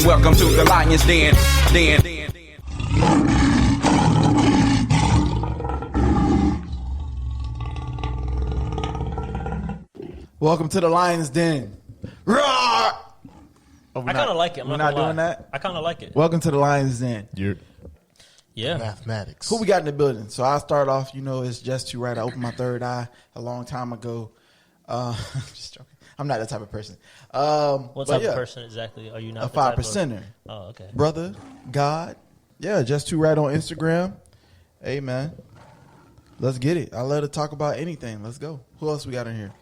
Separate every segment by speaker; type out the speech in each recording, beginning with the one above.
Speaker 1: Welcome to the Lion's Den.
Speaker 2: Welcome to the Lion's Den. Roar! Oh,
Speaker 3: I kind of like it.
Speaker 2: We're not doing that?
Speaker 3: I kind of like it.
Speaker 2: Welcome to the Lion's Den.
Speaker 3: Yeah.
Speaker 4: Mathematics.
Speaker 2: Who we got in the building? So I'll start off, it's just too right. I opened my third eye a long time ago. Just joking. I'm not that type of person.
Speaker 3: What type of person exactly are you not?
Speaker 2: A 5%er.
Speaker 3: Oh, okay.
Speaker 2: Brother, God. Yeah, just too right on Instagram. Hey, man. Let's get it. I love to talk about anything. Let's go. Who else we got in here?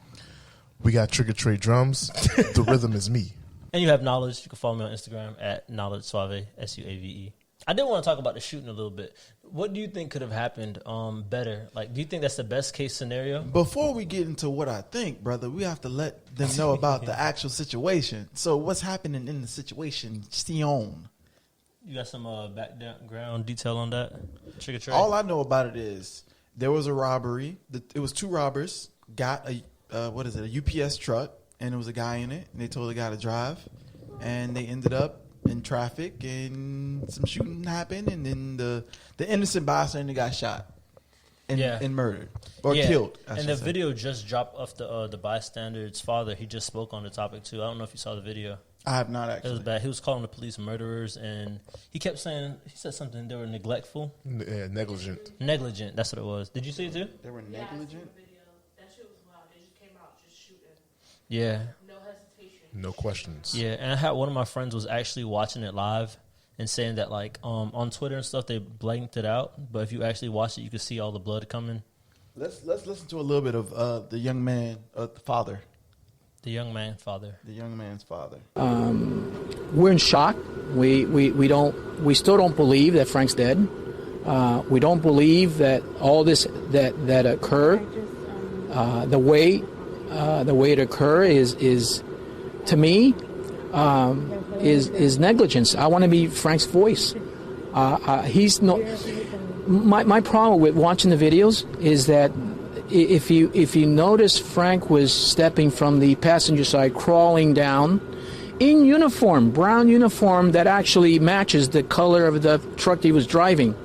Speaker 4: We got Trigger Trade Drums. The rhythm is me.
Speaker 3: And you have Knowledge. You can follow me on Instagram at Knowledge Suave, Suave. I did want to talk about the shooting a little bit. What do you think could have happened better? Like, do you think that's the best case scenario?
Speaker 2: Before we get into what I think, brother, we have to let them know about the actual situation. So what's happening in the situation, Sion?
Speaker 3: You got some background detail on that? Trigger Trade?
Speaker 2: All I know about it is there was a robbery. It was two robbers got a UPS truck, and there was a guy in it, and they told the guy to drive, and they ended up in traffic, and some shooting happened, and then the innocent bystander got shot and murdered or killed.
Speaker 3: And the video just dropped off the bystander's father. He just spoke on the topic too. I don't know if you saw the video.
Speaker 2: I have not actually.
Speaker 3: It was bad. He was calling the police murderers, and he kept saying, he said something, they were neglectful.
Speaker 4: Yeah, negligent.
Speaker 3: Negligent, that's what it was. Did you see it too?
Speaker 2: They were negligent?
Speaker 5: That shit was wild. They just came out just shooting.
Speaker 3: Yeah.
Speaker 5: No hesitation.
Speaker 4: No questions.
Speaker 3: Yeah, and I had one of my friends was actually watching it live and saying that like on Twitter and stuff they blanked it out, but if you actually watch it, you could see all the blood coming.
Speaker 2: Let's listen to a little bit of the young man, the father.
Speaker 3: The young man's father.
Speaker 2: The young man's father.
Speaker 6: We're in shock. We still don't believe that Frank's dead. We don't believe that all this that occurred. The way it occurred is to me is negligence. I want to be Frank's voice. He's no. My problem with watching the videos is that if you notice, Frank was stepping from the passenger side, crawling down in uniform, brown uniform that actually matches the color of the truck he was driving.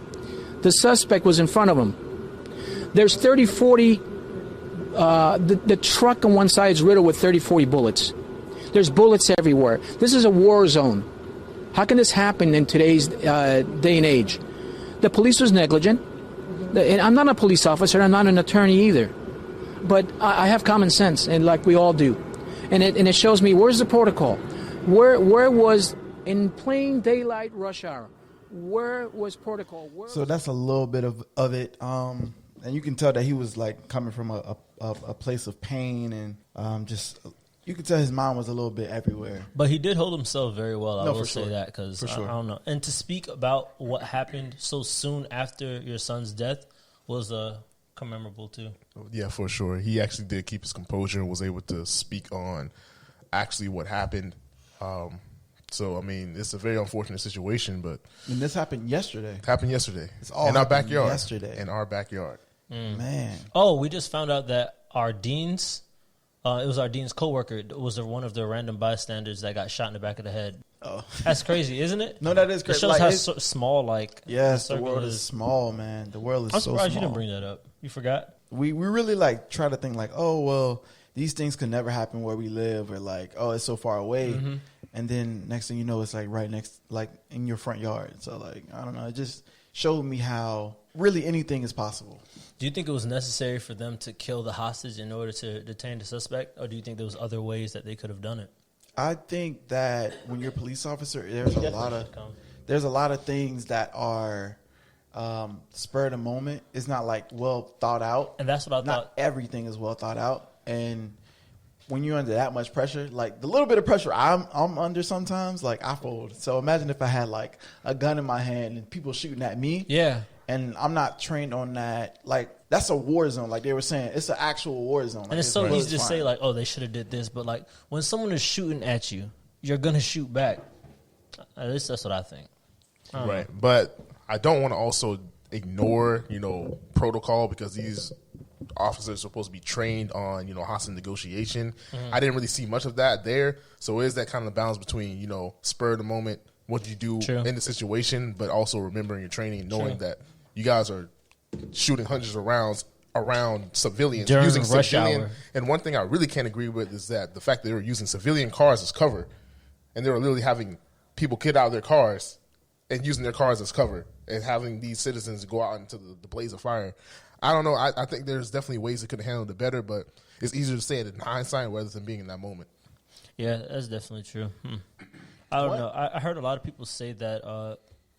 Speaker 6: The suspect was in front of him. There's 30, 40. The truck on one side is riddled with 30, 40 bullets. There's bullets everywhere. This is a war zone. How can this happen in today's day and age? The police was negligent. And I'm not a police officer. I'm not an attorney either. But I have common sense, and like we all do. And it shows me, where's the protocol? Where was, in plain daylight rush hour, where was protocol?
Speaker 2: So that's a little bit of it. And you can tell that he was like coming from a place of pain, and just you could tell his mind was a little bit everywhere.
Speaker 3: But he did hold himself very well. I will say
Speaker 2: sure.
Speaker 3: that because
Speaker 2: sure.
Speaker 3: I don't know. And to speak about what happened so soon after your son's death was commemorable too.
Speaker 4: Yeah, for sure. He actually did keep his composure and was able to speak on actually what happened. So, I mean, it's a very unfortunate situation, but...
Speaker 2: And this happened yesterday.
Speaker 4: It's all in our backyard.
Speaker 2: Yesterday.
Speaker 4: In our backyard.
Speaker 2: Man.
Speaker 3: Oh, we just found out that our dean's, it was our dean's coworker. It was one of the random bystanders that got shot in the back of the head. Oh. That's crazy, isn't it?
Speaker 2: No, that is crazy.
Speaker 3: It shows how small, like...
Speaker 2: Yes, the world is small, man. The world is so small.
Speaker 3: I'm surprised you didn't bring that up. You forgot?
Speaker 2: We really, like, try to think, like, oh, well, these things could never happen where we live, or, like, oh, it's so far away. Mm-hmm. And then next thing you know, it's, like, right next, like, in your front yard. So, like, I don't know. It just showed me how really anything is possible.
Speaker 3: Do you think it was necessary for them to kill the hostage in order to detain the suspect? Or do you think there was other ways that they could have done it?
Speaker 2: I think that when you're a police officer, there's a lot of things that are spur of the moment. It's not like well thought out.
Speaker 3: And that's what I thought.
Speaker 2: Not everything is well thought out. And when you're under that much pressure, like the little bit of pressure I'm under sometimes, like I fold. So imagine if I had like a gun in my hand and people shooting at me.
Speaker 3: Yeah.
Speaker 2: And I'm not trained on that. Like, that's a war zone. Like they were saying, it's an actual war zone. Like,
Speaker 3: and it's so easy to say, like, oh, they should have did this. But, like, when someone is shooting at you, you're going to shoot back. At least that's what I think.
Speaker 4: Right. But I don't want to also ignore, protocol because these officers are supposed to be trained on, hostage negotiation. I didn't really see much of that there. So it is that kind of balance between, spur of the moment, what you do in the situation, but also remembering your training, knowing that you guys are shooting hundreds of rounds around civilians
Speaker 3: During
Speaker 4: using
Speaker 3: rush
Speaker 4: civilian.
Speaker 3: hour.
Speaker 4: And one thing I really can't agree with is that the fact that they were using civilian cars as cover, and they were literally having people get out of their cars and using their cars as cover, and having these citizens go out into the blaze of fire. I don't know. I think there's definitely ways they could have handled it better, but it's easier to say it in hindsight rather than being in that moment.
Speaker 3: Yeah, that's definitely true. I don't know. I heard a lot of people say that.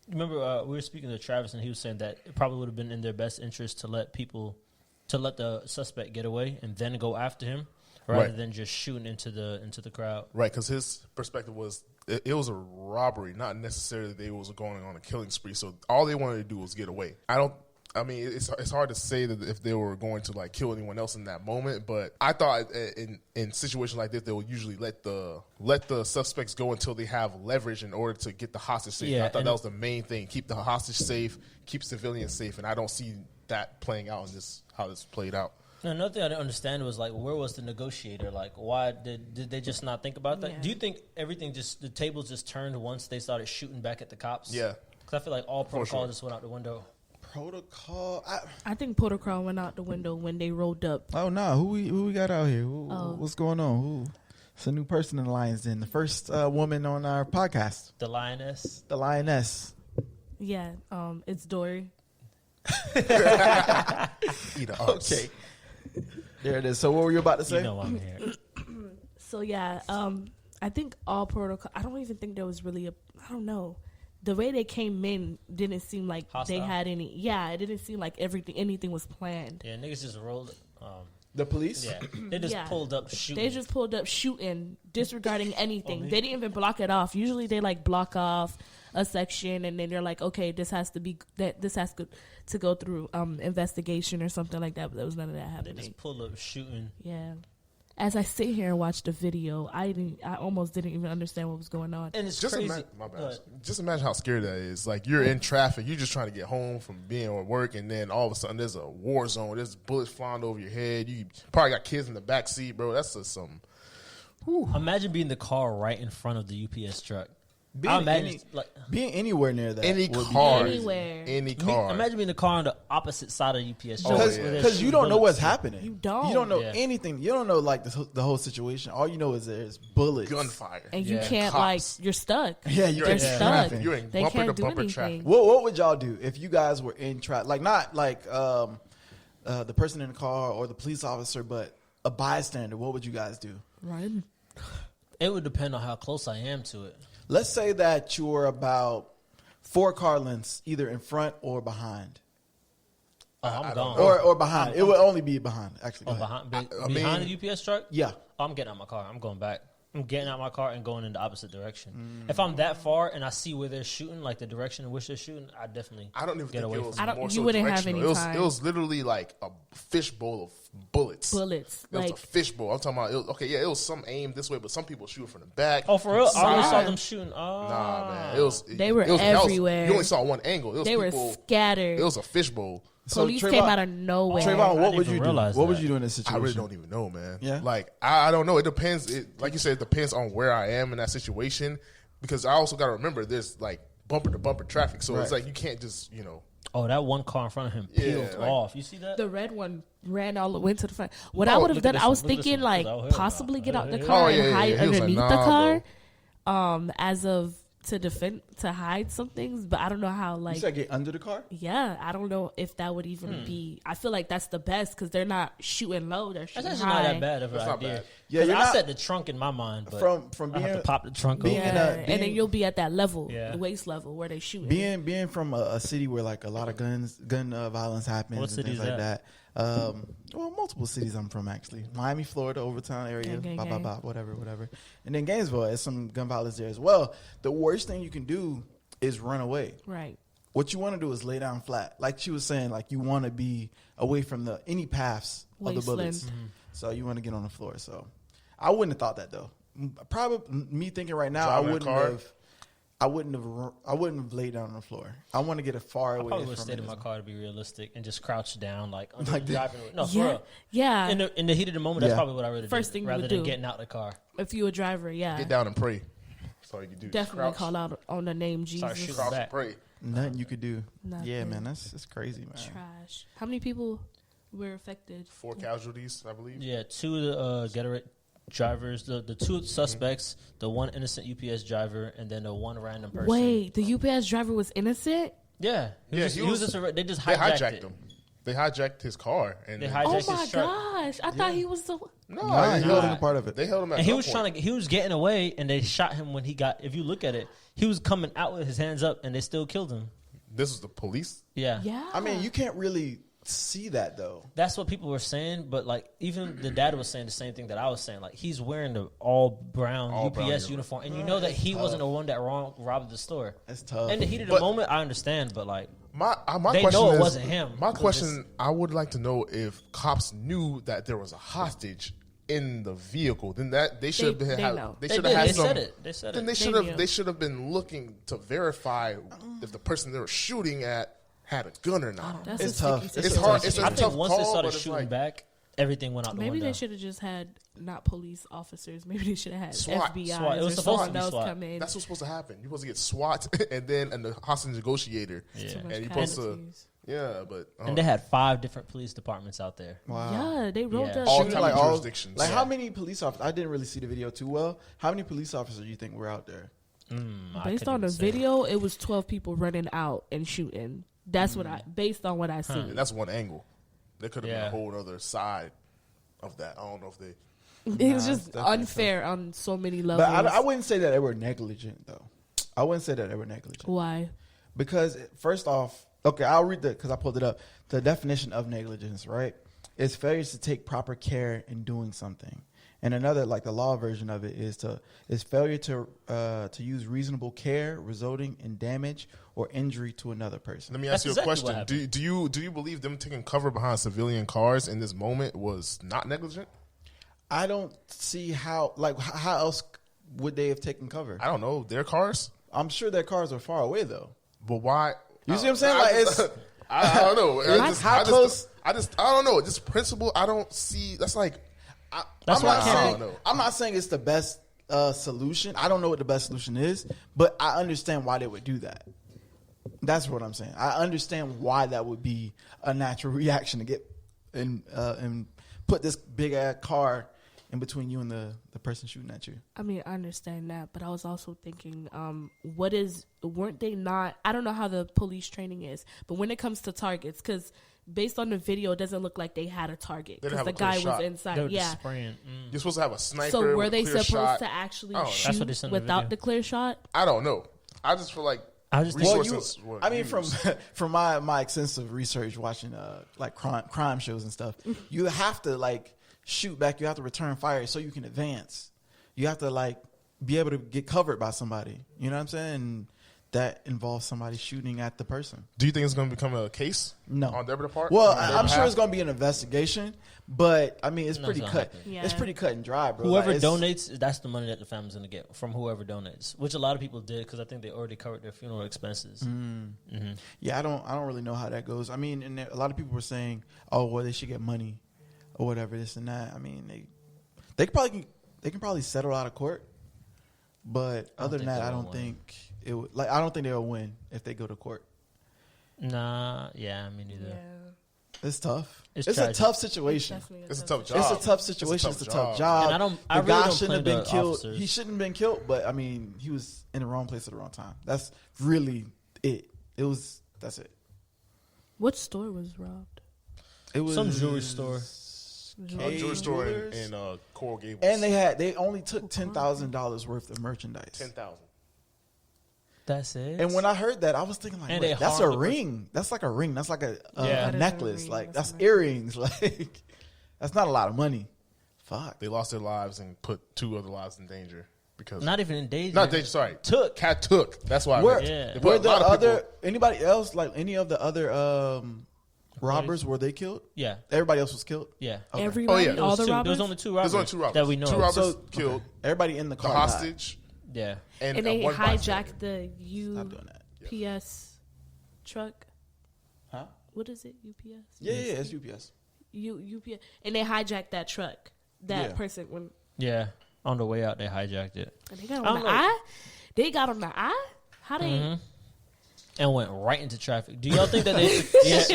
Speaker 3: Remember, we were speaking to Travis, and he was saying that it probably would have been in their best interest to let the suspect get away and then go after him, rather than just shooting into the crowd.
Speaker 4: Right, because his perspective was it was a robbery, not necessarily they was going on a killing spree. So all they wanted to do was get away. I mean, it's hard to say that if they were going to kill anyone else in that moment, but I thought in situations like this they would usually let the suspects go until they have leverage in order to get the hostage safe.
Speaker 3: Yeah,
Speaker 4: I thought that was the main thing: keep the hostage safe, keep civilians safe, and I don't see that playing out in how this played out.
Speaker 3: Another thing I didn't understand was where was the negotiator? Why did they just not think about that?
Speaker 5: Yeah.
Speaker 3: Do you think the tables just turned once they started shooting back at the cops?
Speaker 4: Yeah,
Speaker 3: because I feel like all protocol
Speaker 4: sure.
Speaker 3: just went out the window.
Speaker 2: Protocol.
Speaker 5: I think protocol went out the window when they rolled up.
Speaker 2: Oh no, who we got out here? What's going on? It's a new person in the Lions Den. The first woman on our podcast.
Speaker 3: The lioness.
Speaker 2: The Lioness.
Speaker 5: Yeah, it's Dory.
Speaker 4: EdaArts.
Speaker 2: Okay. There it is. So what were you about to say?
Speaker 3: You know I'm here.
Speaker 5: So yeah, I think all protocol. I don't even think there was really I don't know. The way they came in didn't seem like
Speaker 3: Hostile?
Speaker 5: they had any. Yeah, it didn't seem like anything was planned.
Speaker 3: Yeah, niggas just rolled.
Speaker 2: The police?
Speaker 3: Yeah, they just
Speaker 5: Yeah.
Speaker 3: pulled up shooting.
Speaker 5: They just pulled up shooting, disregarding anything.
Speaker 3: Only-
Speaker 5: They didn't even block it off. Usually they block off a section and then they're like, okay, this has to go through investigation or something like that. But there was none of that
Speaker 3: They
Speaker 5: happening.
Speaker 3: just pulled up shooting.
Speaker 5: Yeah. As I sit here and watch the video, I almost didn't even understand what was going on.
Speaker 3: And it's
Speaker 4: Just
Speaker 3: crazy.
Speaker 4: imagine, my bad.
Speaker 3: But
Speaker 4: Just imagine how scary that is. You're in traffic, you're just trying to get home from being at work, and then all of a sudden there's a war zone. There's bullets flying over your head. You probably got kids in the back seat, bro. That's just something.
Speaker 3: imagine being in the car right in front of the UPS truck. I
Speaker 2: Being,
Speaker 3: imagine
Speaker 2: being anywhere near that.
Speaker 4: Any
Speaker 2: would be
Speaker 4: car,
Speaker 2: crazy.
Speaker 5: Anywhere.
Speaker 4: any car.
Speaker 3: imagine being in the car on the opposite side of the UPS truck.
Speaker 4: Oh,
Speaker 2: Because
Speaker 4: yeah.
Speaker 3: where they're
Speaker 2: you
Speaker 3: shooting
Speaker 2: don't know what's
Speaker 3: bullets.
Speaker 2: happening.
Speaker 5: You don't.
Speaker 2: You don't know
Speaker 3: Yeah.
Speaker 2: anything. You don't know the whole situation. All you know is there's bullets.
Speaker 4: Gunfire.
Speaker 5: And you
Speaker 3: Yeah.
Speaker 5: can't
Speaker 4: Cops.
Speaker 5: you're stuck.
Speaker 2: Yeah, you're
Speaker 5: They're
Speaker 2: in
Speaker 5: stuck.
Speaker 2: traffic.
Speaker 4: You're in
Speaker 5: They
Speaker 4: bumper
Speaker 5: can't
Speaker 4: to
Speaker 5: do
Speaker 4: bumper
Speaker 5: anything.
Speaker 4: traffic.
Speaker 2: What would y'all do if you guys were in traffic? Not the person in the car or the police officer, but a bystander. What would you guys do?
Speaker 5: Right.
Speaker 3: It would depend on how close I am to it.
Speaker 2: Let's say that you're about 4 car lengths, either in front or behind,
Speaker 3: Oh, I'm
Speaker 4: I
Speaker 3: gone.
Speaker 4: don't know.
Speaker 2: or behind. It would only be behind. Actually, go
Speaker 3: Oh,
Speaker 2: ahead.
Speaker 3: behind the UPS truck?
Speaker 2: Yeah.
Speaker 3: Oh, I'm getting out my car. I'm going back. I'm getting out my car and going in the opposite direction. If I'm that far and I see where they're shooting, like the direction in which they're shooting, I definitely
Speaker 4: I don't even
Speaker 3: get
Speaker 4: think
Speaker 3: away
Speaker 4: it
Speaker 3: from
Speaker 4: was
Speaker 3: it.
Speaker 5: don't-
Speaker 4: more
Speaker 5: you
Speaker 4: so
Speaker 5: wouldn't have
Speaker 4: directional.
Speaker 5: any
Speaker 4: It was
Speaker 5: time.
Speaker 4: it was literally like a fishbowl of bullets.
Speaker 5: Bullets.
Speaker 4: It was a fishbowl. I'm talking about. It was some aimed this way, but some people shoot from the back.
Speaker 3: Oh, for real? I always saw
Speaker 5: Side.
Speaker 3: them shooting. Oh.
Speaker 4: Nah, man. It was.
Speaker 5: They were
Speaker 4: it was,
Speaker 5: everywhere.
Speaker 4: You only saw one angle. It was
Speaker 5: They were
Speaker 4: people,
Speaker 5: scattered.
Speaker 4: It was a fishbowl.
Speaker 5: Police
Speaker 2: Trayvon-
Speaker 5: came out of nowhere.
Speaker 2: Trayvon,
Speaker 3: I
Speaker 2: what
Speaker 3: didn't
Speaker 2: would
Speaker 3: even
Speaker 2: you do?
Speaker 3: realize
Speaker 2: What would
Speaker 3: that.
Speaker 2: you do in this situation?
Speaker 4: I really don't even know, man.
Speaker 2: Yeah?
Speaker 4: I don't know. It depends. Like you said, it depends on where I am in that situation. Because I also got to remember, there's bumper to bumper traffic, so it's
Speaker 2: Right.
Speaker 4: you can't just
Speaker 3: Oh, that one car in front of him
Speaker 4: Yeah,
Speaker 3: peeled
Speaker 4: like-
Speaker 3: off. You see that?
Speaker 5: The red one ran all the way to the front. What
Speaker 3: Oh,
Speaker 5: I would have
Speaker 3: look at
Speaker 5: done,
Speaker 3: this
Speaker 5: I was
Speaker 3: one, look at this
Speaker 5: thinking
Speaker 3: one, 'cause I was here
Speaker 5: possibly
Speaker 3: now.
Speaker 5: get out the
Speaker 3: Oh,
Speaker 5: car
Speaker 4: yeah,
Speaker 5: and
Speaker 4: yeah,
Speaker 5: hide
Speaker 4: yeah. He was like,
Speaker 5: underneath
Speaker 4: nah,
Speaker 5: the car, as of to hide some things. But I don't know how.
Speaker 2: You said get under the car?
Speaker 5: Yeah, I don't know if that would even be. I feel like that's the best because they're not shooting low; they're
Speaker 3: That's
Speaker 5: shooting
Speaker 3: actually
Speaker 5: high.
Speaker 3: not that bad of an
Speaker 4: That's not
Speaker 3: idea.
Speaker 4: bad.
Speaker 2: Yeah,
Speaker 3: 'Cause
Speaker 2: you're
Speaker 3: I
Speaker 2: not-
Speaker 3: set the trunk in my mind, but
Speaker 2: From
Speaker 3: I have to
Speaker 2: being
Speaker 3: pop the trunk
Speaker 2: being
Speaker 3: open.
Speaker 2: in
Speaker 5: Yeah,
Speaker 2: a-
Speaker 5: and
Speaker 2: being-
Speaker 5: then you'll be at that level,
Speaker 3: Yeah.
Speaker 5: the waist level where they shooting.
Speaker 2: being from a city where a lot of gun violence happens
Speaker 3: What
Speaker 2: and things
Speaker 3: city's
Speaker 2: like
Speaker 3: that?
Speaker 2: that. Multiple cities I'm from actually. Miami, Florida, Overtown area,
Speaker 5: Gang,
Speaker 2: blah,
Speaker 5: gang,
Speaker 2: blah,
Speaker 5: gang.
Speaker 2: blah, whatever. And then Gainesville has some gun violence there as well. The worst thing you can do is run away.
Speaker 5: Right.
Speaker 2: What you want to do is lay down flat. Like she was saying, you want to be away from any paths of the
Speaker 5: Wasteland.
Speaker 2: bullets. So you want to get on the floor. So I wouldn't have thought that though. Probably me thinking right now,
Speaker 4: Driving a
Speaker 2: I wouldn't
Speaker 4: car?
Speaker 2: have. I wouldn't have laid down on the floor. I want to get it far
Speaker 3: I
Speaker 2: away.
Speaker 3: probably would have
Speaker 2: from
Speaker 3: stayed in
Speaker 2: it.
Speaker 3: my car to be realistic and just crouch down like under
Speaker 2: Like
Speaker 3: the driving. No, for
Speaker 5: Yeah,
Speaker 3: real.
Speaker 5: yeah.
Speaker 3: In the heat of the moment, that's
Speaker 2: Yeah.
Speaker 3: probably what I would have
Speaker 5: First
Speaker 3: did,
Speaker 5: thing you
Speaker 3: rather
Speaker 5: would
Speaker 3: than
Speaker 5: do.
Speaker 3: getting out the car.
Speaker 5: If you a driver, yeah,
Speaker 4: Get down and pray. That's all you can do.
Speaker 5: definitely
Speaker 4: Crouch,
Speaker 5: call out on the name
Speaker 3: Start
Speaker 5: Jesus.
Speaker 3: shooting
Speaker 4: crouch
Speaker 3: back.
Speaker 4: and pray.
Speaker 2: Nothing you could do.
Speaker 5: Nothing.
Speaker 2: Yeah, man, that's crazy, man.
Speaker 5: Trash. How many people were affected?
Speaker 4: 4 casualties, I believe.
Speaker 3: Yeah, 2 of the Getter drivers, the 2 suspects, the 1 innocent UPS driver, and then the 1 random person.
Speaker 5: Wait, the UPS driver was innocent?
Speaker 3: Yeah,
Speaker 4: Yeah,
Speaker 3: they just
Speaker 4: They
Speaker 3: hijacked it.
Speaker 4: him. They hijacked his car. And
Speaker 3: They
Speaker 4: then-
Speaker 5: Oh
Speaker 3: hijacked
Speaker 5: my
Speaker 3: his truck.
Speaker 5: gosh! I thought he was the.
Speaker 4: No,
Speaker 2: Nah, he
Speaker 4: they
Speaker 2: wasn't a part of it.
Speaker 4: They held him at
Speaker 3: And he was
Speaker 4: gunpoint.
Speaker 3: he was getting away, and they shot him when he got. If you look at it, he was coming out with his hands up, and they still killed him.
Speaker 4: This was the police.
Speaker 3: Yeah,
Speaker 5: Yeah.
Speaker 2: I mean, you can't really see that though.
Speaker 3: that's what people were saying. But like, even the dad was saying the same thing that I was saying. Like, he's wearing the all brown
Speaker 4: All brown
Speaker 3: UPS uniform, and you know that he wasn't the one that robbed the store.
Speaker 2: It's tough.
Speaker 3: In the heat of the
Speaker 4: But-
Speaker 3: moment, I understand, but like,
Speaker 4: My
Speaker 3: They
Speaker 4: question
Speaker 3: know it
Speaker 4: is,
Speaker 3: wasn't him.
Speaker 4: My
Speaker 3: But
Speaker 4: question, I would like to know if cops knew that there was a hostage in the vehicle. Then that they should
Speaker 5: They
Speaker 4: have
Speaker 5: know.
Speaker 4: they
Speaker 3: They
Speaker 4: should
Speaker 3: did.
Speaker 4: have had
Speaker 3: They
Speaker 4: some.
Speaker 3: said it. They said
Speaker 4: Then
Speaker 3: it.
Speaker 4: they should
Speaker 5: They
Speaker 4: have
Speaker 5: knew.
Speaker 4: they should have been looking to verify if the person they were shooting at had a gun or not.
Speaker 5: That's
Speaker 2: It's
Speaker 5: a
Speaker 2: tough.
Speaker 5: sticky
Speaker 2: It's
Speaker 5: situation.
Speaker 4: hard. It's a
Speaker 3: I
Speaker 4: tough
Speaker 3: think once they
Speaker 4: call,
Speaker 3: started
Speaker 4: but it's
Speaker 3: shooting
Speaker 4: like-
Speaker 3: back, everything went out the
Speaker 5: Maybe
Speaker 3: window.
Speaker 5: they should have just had not police officers. Maybe they should have had
Speaker 4: SWAT.
Speaker 5: FBI
Speaker 3: SWAT. It was
Speaker 5: or
Speaker 3: supposed to
Speaker 5: someone
Speaker 3: be
Speaker 5: else
Speaker 3: SWAT.
Speaker 5: come in.
Speaker 4: That's what's supposed to happen. You're supposed to get SWAT and then the hostage negotiator.
Speaker 3: Yeah.
Speaker 5: Too much
Speaker 4: And you're supposed to,
Speaker 5: casualties.
Speaker 4: yeah, but
Speaker 3: And they had 5 different police departments out there.
Speaker 2: Wow.
Speaker 5: Yeah, they wrote
Speaker 3: Yeah.
Speaker 5: that.
Speaker 4: All
Speaker 2: Shooting,
Speaker 4: type
Speaker 2: like
Speaker 4: of
Speaker 2: all
Speaker 4: jurisdictions.
Speaker 2: Like
Speaker 4: Yeah.
Speaker 2: how many police officers? I didn't really see the video too well. How many police officers do you think were out there?
Speaker 3: I
Speaker 5: Based
Speaker 3: couldn't
Speaker 5: on the
Speaker 3: even say.
Speaker 5: video, it was 12 people running out and shooting. That's what based on what I see.
Speaker 4: and that's one angle. There could have been
Speaker 3: Yeah.
Speaker 4: a whole other side of that. I don't know if they.
Speaker 5: It was
Speaker 2: Nah,
Speaker 5: just
Speaker 2: it's definitely
Speaker 5: unfair on so many levels.
Speaker 2: But I wouldn't say that they were negligent though. I wouldn't say that they were negligent
Speaker 5: Why?
Speaker 2: because first off, okay, I'll read because I pulled it up. The definition of negligence, right, is failure to take proper care in doing something. And another, like the law version of it, is failure to use reasonable care, resulting in damage or injury to another person.
Speaker 4: Let me
Speaker 3: That's
Speaker 4: ask you
Speaker 3: exactly
Speaker 4: a
Speaker 3: what
Speaker 4: question.
Speaker 3: happened.
Speaker 4: Do you believe them taking cover behind civilian cars in this moment was not negligent?
Speaker 2: I don't see how else would they have taken cover?
Speaker 4: I don't know. Their cars,
Speaker 2: I'm sure their cars are far away though.
Speaker 4: but why?
Speaker 2: You see what I'm saying? Like, it's-
Speaker 4: I don't know.
Speaker 2: How close-
Speaker 4: I don't know. Just principle. I don't see. That's like.
Speaker 3: That's
Speaker 2: I'm
Speaker 3: why
Speaker 2: not
Speaker 3: I
Speaker 2: saying
Speaker 4: don't know.
Speaker 2: I'm not saying it's the best solution. I don't know what the best solution is, but I understand why they would do that. That's what I'm saying. I understand why that would be a natural reaction to get and put this big ass car in between you and the person shooting at you.
Speaker 5: I mean, I understand that, but I was also thinking, weren't they not? I don't know how the police training is, but when it comes to targets, because based on the video, it doesn't look like they had a target
Speaker 4: They didn't
Speaker 5: because
Speaker 4: have
Speaker 5: the
Speaker 4: a clear
Speaker 5: guy was
Speaker 4: shot.
Speaker 3: They
Speaker 5: inside.
Speaker 3: were just
Speaker 5: Yeah.
Speaker 3: spraying.
Speaker 4: You're supposed to have a sniper.
Speaker 5: So were
Speaker 4: with a
Speaker 5: they
Speaker 4: clear
Speaker 5: supposed
Speaker 4: shot.
Speaker 5: to actually
Speaker 4: Oh,
Speaker 3: that's what
Speaker 5: shoot
Speaker 3: they said in the
Speaker 5: without
Speaker 3: video.
Speaker 5: the clear shot?
Speaker 4: I don't know. I just feel like
Speaker 3: I just think-
Speaker 4: resources. were
Speaker 2: I mean, from
Speaker 4: used.
Speaker 2: from my extensive research watching like crime shows and stuff, you have to like shoot back. You have to return fire so you can advance. You have to like be able to get covered by somebody. You know what I'm saying? And that involves somebody shooting at the person.
Speaker 4: Do you think it's going to become a case?
Speaker 2: No.
Speaker 4: On their part?
Speaker 2: Well,
Speaker 4: On their
Speaker 2: I'm sure
Speaker 4: behalf?
Speaker 2: it's going to be an investigation, but I mean, it's
Speaker 3: No,
Speaker 2: pretty
Speaker 3: it's
Speaker 2: cut.
Speaker 3: not happening.
Speaker 5: Yeah.
Speaker 2: It's pretty cut and dry, bro.
Speaker 3: Whoever
Speaker 2: Like, it's-
Speaker 3: donates, that's the money that the family's gonna get from whoever donates, which a lot of people did because I think they already covered their funeral expenses.
Speaker 2: Yeah, I don't really know how that goes. I mean, and a lot of people were saying, "Oh, well, they should get money or whatever, this and that." I mean, they can probably settle out of court, but other than
Speaker 3: think
Speaker 2: that,
Speaker 3: they
Speaker 2: I
Speaker 3: will
Speaker 2: don't
Speaker 3: win.
Speaker 2: think it would. Like, I don't think they'll win if they go to court.
Speaker 3: Nah, yeah, me neither.
Speaker 5: Yeah.
Speaker 2: It's tough.
Speaker 3: It's
Speaker 2: It's a
Speaker 3: tragic.
Speaker 2: tough situation.
Speaker 5: Definitely
Speaker 4: It's a tough job.
Speaker 2: It's a tough situation. It's a tough job.
Speaker 3: And I
Speaker 2: the
Speaker 3: really
Speaker 2: guy
Speaker 3: don't
Speaker 2: shouldn't have
Speaker 3: blame
Speaker 2: been
Speaker 3: the
Speaker 2: killed.
Speaker 3: officers.
Speaker 2: He shouldn't have been killed, but I mean, he was in the wrong place at the wrong time. That's really it. That's it.
Speaker 5: What store was robbed?
Speaker 2: It was
Speaker 3: Some jewelry store.
Speaker 2: K
Speaker 4: jewelry store
Speaker 2: Jewelers.
Speaker 4: in Coral Gables.
Speaker 2: And they only took $10,000 worth of merchandise.
Speaker 4: 10,000.
Speaker 3: That's it.
Speaker 2: And when I heard that, I was thinking like,
Speaker 3: And
Speaker 2: wait,
Speaker 3: they
Speaker 2: that's a
Speaker 3: harmed the
Speaker 2: ring. That's like a ring. That's like a
Speaker 3: Yeah.
Speaker 5: That is a
Speaker 2: necklace.
Speaker 5: ring.
Speaker 2: Like
Speaker 5: That's
Speaker 2: that's
Speaker 5: a
Speaker 2: earrings. Like that's not a lot of money. Fuck.
Speaker 4: They lost their lives and put 2 other lives in danger because
Speaker 3: not even in danger.
Speaker 4: not danger. Sorry,
Speaker 3: Took.
Speaker 4: Cat took. That's why.
Speaker 2: Where,
Speaker 3: Yeah.
Speaker 4: They put
Speaker 2: were
Speaker 4: a
Speaker 2: the
Speaker 4: lot of
Speaker 2: other
Speaker 4: people-
Speaker 2: anybody else like any of the other robbers? Were they killed?
Speaker 3: Yeah,
Speaker 2: Everybody else was killed.
Speaker 3: yeah.
Speaker 2: Okay.
Speaker 5: Everybody,
Speaker 4: Oh, yeah.
Speaker 3: There
Speaker 5: all
Speaker 3: was
Speaker 5: the
Speaker 3: two.
Speaker 5: robbers.
Speaker 3: There was only two robbers.
Speaker 4: There's only 2 robbers.
Speaker 3: that we know.
Speaker 4: Two
Speaker 3: of.
Speaker 4: robbers
Speaker 2: So
Speaker 4: killed.
Speaker 2: okay. Everybody in the
Speaker 4: The
Speaker 2: car. died.
Speaker 4: hostage.
Speaker 3: Yeah.
Speaker 5: And they
Speaker 4: one
Speaker 5: hijacked the
Speaker 2: Stop doing that.
Speaker 5: UPS truck.
Speaker 2: Huh?
Speaker 5: What is it? UPS.
Speaker 2: Yeah, it's UPS.
Speaker 5: UPS, and they hijacked that truck. That person when.
Speaker 3: Yeah. On the way out, they hijacked it.
Speaker 5: And they got on the eye. They got on the eye. How they?
Speaker 3: And went right into traffic. Do y'all think that they?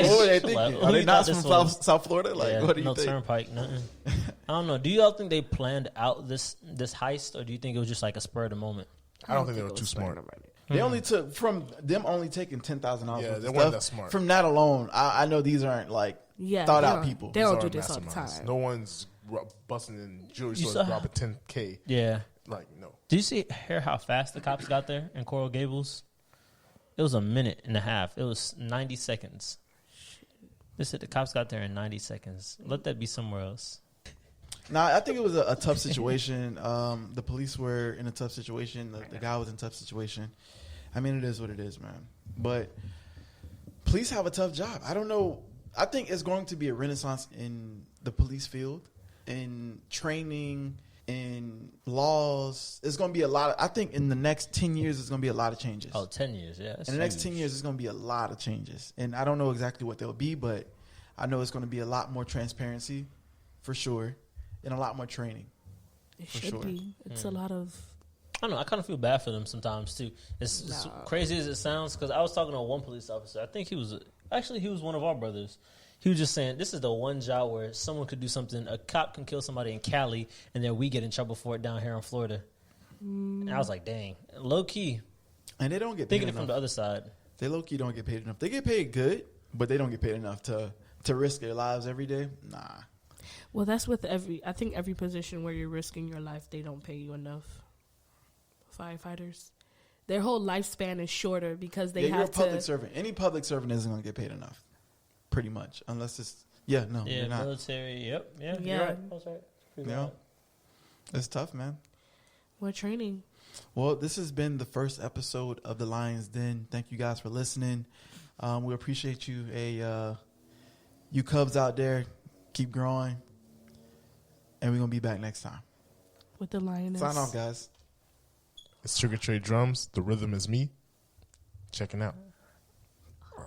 Speaker 2: What were they thinking?
Speaker 3: Like,
Speaker 2: Are they
Speaker 3: who
Speaker 2: not
Speaker 3: thought
Speaker 2: from
Speaker 3: this was?
Speaker 2: South Florida? Like,
Speaker 3: Yeah,
Speaker 2: what do you
Speaker 3: no
Speaker 2: think?
Speaker 3: turnpike, nothing. I don't know. Do y'all think they planned out this heist, or do you think it was just like a spur of the moment?
Speaker 4: I don't think they were too smart.
Speaker 2: They only took from them only taking $10,000.
Speaker 4: Yeah,
Speaker 2: worth
Speaker 4: they
Speaker 2: of
Speaker 4: weren't
Speaker 2: stuff.
Speaker 4: that smart.
Speaker 2: From that alone, I know these aren't like thought out people.
Speaker 5: They don't
Speaker 4: These
Speaker 5: do
Speaker 4: are
Speaker 5: this all the
Speaker 4: masterminds.
Speaker 5: time.
Speaker 4: No one's busting in jewelry
Speaker 3: You
Speaker 4: stores
Speaker 3: saw-
Speaker 4: dropping 10K.
Speaker 3: Yeah.
Speaker 4: Like, no.
Speaker 3: Did you hear how fast the cops got there in Coral Gables? It was a minute and a half. It was 90 seconds. They said the cops got there in 90 seconds. Let that be somewhere else.
Speaker 2: Nah, I think it was a tough situation. The police were in a tough situation. The guy was in a tough situation. I mean, it is what it is, man. But police have a tough job. I don't know. I think it's going to be a renaissance in the police field, in training, in laws. It's going to be a lot. I think in the next 10 years, there's going to be a lot of changes.
Speaker 3: Oh, 10 years, yeah.
Speaker 2: In the next 10 years, there's going to be a lot of changes. And I don't know exactly what they'll be, but I know it's going to be a lot more transparency, for sure, and a lot more training.
Speaker 5: It
Speaker 2: For
Speaker 5: should
Speaker 2: sure.
Speaker 5: be. It's a lot of.
Speaker 3: I don't know. I kind of feel bad for them sometimes, too. As crazy as it sounds, because I was talking to one police officer. I think he was one of our brothers. He was just saying, this is the one job where someone could do something. A cop can kill somebody in Cali, and then we get in trouble for it down here in Florida. And I was like, dang. Low key.
Speaker 2: And they don't get paid
Speaker 3: Thinking it
Speaker 2: enough.
Speaker 3: from the other side.
Speaker 2: They low key don't get paid enough. They get paid good, but they don't get paid enough to risk their lives every day. Nah.
Speaker 5: Well, that's with I think every position where you're risking your life, they don't pay you enough. Firefighters, their whole lifespan is shorter because they
Speaker 2: you're a
Speaker 5: have
Speaker 2: public servant. Any public servant isn't going to get paid enough, pretty much, unless it's
Speaker 3: Yeah,
Speaker 2: you're not.
Speaker 3: military. Yep. Yeah.
Speaker 5: Yeah.
Speaker 3: You're right. That's right.
Speaker 2: Yeah. It's tough, man.
Speaker 5: We're training.
Speaker 2: Well, this has been the first episode of The Lion's Den. Thank you guys for listening. We appreciate you. You Cubs out there, keep growing, and we're gonna be back next time.
Speaker 5: With the lioness.
Speaker 2: Sign off, guys.
Speaker 4: It's Sugar Trade Drums. The rhythm is me. Checking out.
Speaker 3: All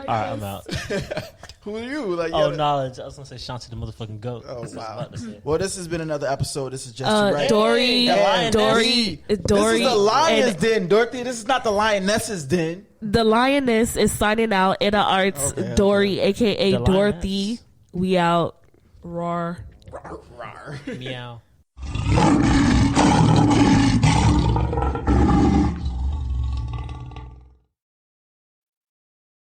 Speaker 3: right, I'm out.
Speaker 2: Who are you? Like,
Speaker 3: Oh, knowledge. I was going to say Shanti the motherfucking goat.
Speaker 2: Oh,
Speaker 3: That's what I was
Speaker 2: wow.
Speaker 3: about to say.
Speaker 2: Well, this has been another episode. This is Just Right.
Speaker 5: Dory.
Speaker 3: The lioness.
Speaker 5: Dory.
Speaker 2: This is the Lion's
Speaker 5: and
Speaker 2: Den, Dorothy. This is not the Lioness's Den.
Speaker 5: the lioness is signing out. EdaArts.
Speaker 2: Okay,
Speaker 5: Dory, aka
Speaker 3: The
Speaker 5: Dorothy.
Speaker 3: lioness.
Speaker 5: We out. Roar.
Speaker 3: Meow.